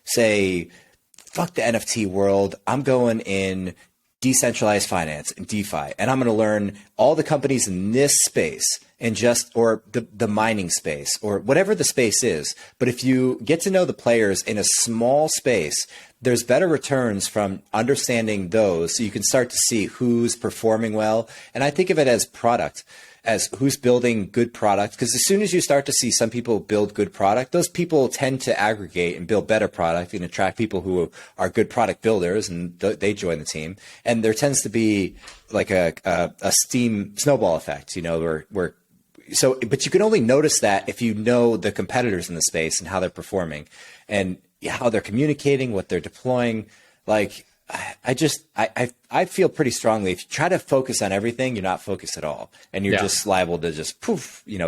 Speaker 1: say, fuck the NFT world. I'm going in decentralized finance and DeFi, and I'm going to learn all the companies in this space and or the mining space or whatever the space is. But if you get to know the players in a small space, there's better returns from understanding those. So you can start to see who's performing well. And I think of it as product, as who's building good product. Because as soon as you start to see some people build good product, those people tend to aggregate and build better product and attract people who are good product builders, and they join the team. And there tends to be like a steam snowball effect, but you can only notice that if you know the competitors in the space and how they're performing and how they're communicating, what they're deploying. I feel pretty strongly if you try to focus on everything, you're not focused at all. And you're just liable to just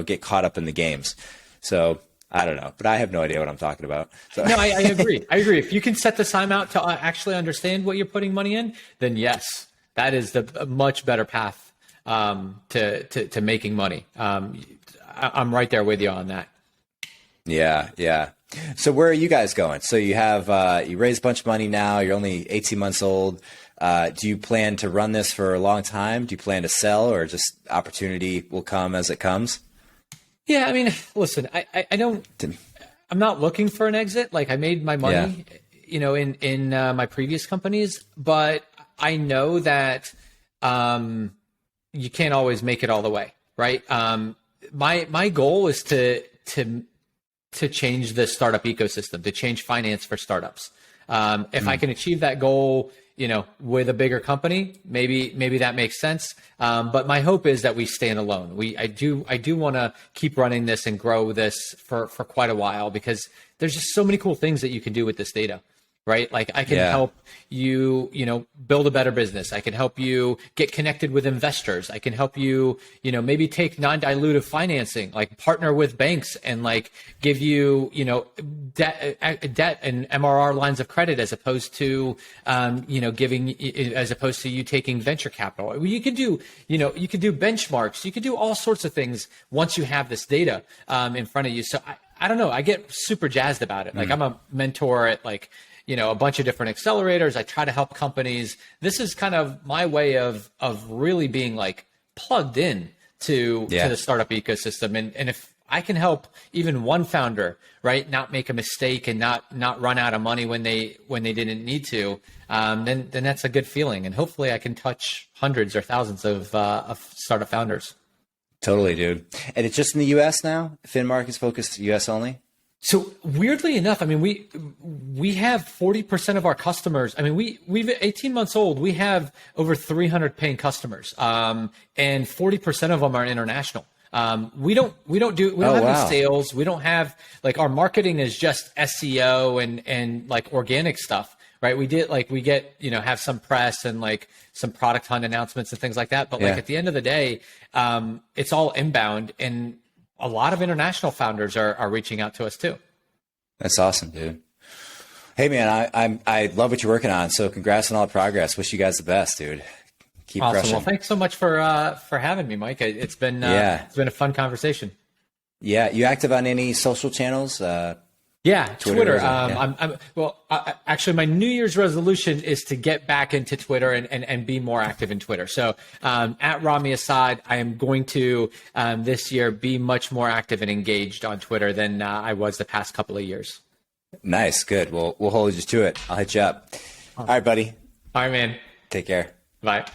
Speaker 1: get caught up in the games. So I don't know, but I have no idea what I'm talking about. So.
Speaker 2: No, I agree. I agree. If you can set the time out to actually understand what you're putting money in, then yes, that is a much better path to making money. I'm right there with you on that.
Speaker 1: Yeah. Yeah. So where are you guys going? So you have, you raised a bunch of money now. You're only 18 months old. Do you plan to run this for a long time? Do you plan to sell, or just opportunity will come as it comes?
Speaker 2: Yeah. I mean, listen, I'm not looking for an exit. Like I made my money, in my previous companies, but I know that, you can't always make it all the way. Right. My goal is to change the startup ecosystem, to change finance for startups. If I can achieve that goal, with a bigger company, maybe that makes sense. But my hope is that we stand alone. I do want to keep running this and grow this for quite a while, because there's just so many cool things that you can do with this data. Right? Like I can help you, build a better business. I can help you get connected with investors. I can help you, maybe take non-dilutive financing, like partner with banks and give you, debt and MRR lines of credit as opposed to, as opposed to you taking venture capital. You could do, you could do benchmarks. You could do all sorts of things once you have this data, in front of you. So I don't know. I get super jazzed about it. Like I'm a mentor at a bunch of different accelerators. I try to help companies. This is kind of my way of really being like plugged in to the startup ecosystem. And if I can help even one founder, right, not make a mistake and not run out of money when they didn't need to, then that's a good feeling. And hopefully I can touch hundreds or thousands of startup founders.
Speaker 1: Totally, dude. And it's just in the US now? Finmark is focused US only?
Speaker 2: So weirdly enough, I mean, we have 40% of our customers. I mean, we've 18 months old. We have over 300 paying customers, and 40% of them are international. We don't have any sales. We don't have our marketing is just SEO and like organic stuff, right? We get, have some press and like some product hunt announcements and things like that. But like at the end of the day, it's all inbound, and a lot of international founders are reaching out to us too.
Speaker 1: That's awesome, dude. Hey man, I love what you're working on. So congrats on all the progress. Wish you guys the best, dude. Keep
Speaker 2: awesome.
Speaker 1: crushing.
Speaker 2: Well, thanks so much for having me, Mike. It's been a fun conversation.
Speaker 1: Yeah. You active on any social channels?
Speaker 2: Twitter. Actually, my New Year's resolution is to get back into Twitter and be more active in Twitter. So at Rami Essaid, I am going to this year be much more active and engaged on Twitter than I was the past couple of years.
Speaker 1: Nice. Good. Well, we'll hold you to it. I'll hit you up. All right, buddy.
Speaker 2: All right, man.
Speaker 1: Take care.
Speaker 2: Bye.